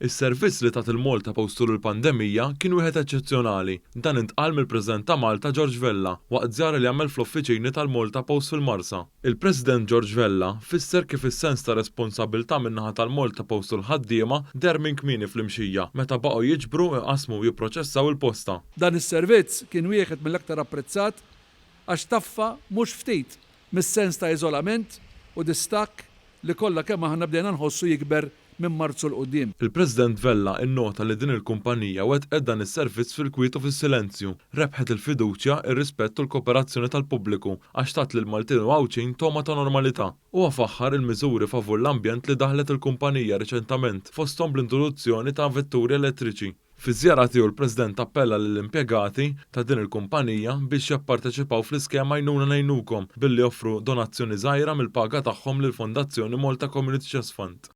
Is-servizz li tat il-Malta Post tul il-pandemija kien wieħed eċċezzjonali. Dan intqal mill-President ta' Malta George Vella waqt żjara li għamel fl-uffiċini tal-Malta Post fil-Marsa. Il-President George Vella fisser kif is-sens ta' responsabbiltà min-naħa tal-Malta Post u l-ħaddiema der minn kmieni fl-imxija meta baqgħu jiġbru, iqasmu u jipproċessaw il-posta. Dan is-servizz kien wieħed mill-aktar apprezzat għax taffa mhux ftit mis-sens ta' iżolament u distakk li kollha kemm aħna bdejna nħossu jikber minn Marzu l-qudiem. Il-President Vella innota li din il-kumpanija wettqet dan is-servizz fil-kwiet u fis-silenzju, rebħet il-fiduċja, ir-rispett u l-kooperazzjoni tal-pubbliku għax tat lil Maltin u Għawċin toma ta' normalità. U faħħar il-miżuri favur l-ambjent li daħlet il-kumpanija riċentament fosthom bl-introduzzjoni ta' vetturi elettriċi. Fi żjara tiegħu l-President appella lill-impjegati ta' din il-kumpanija biex japparteċipaw fl-iskema Għajnuna ngħinukom billi joffru donazzjoni żgħira mill-paga tagħhom lill-Fondazzjoni Malta Community Chest Fund.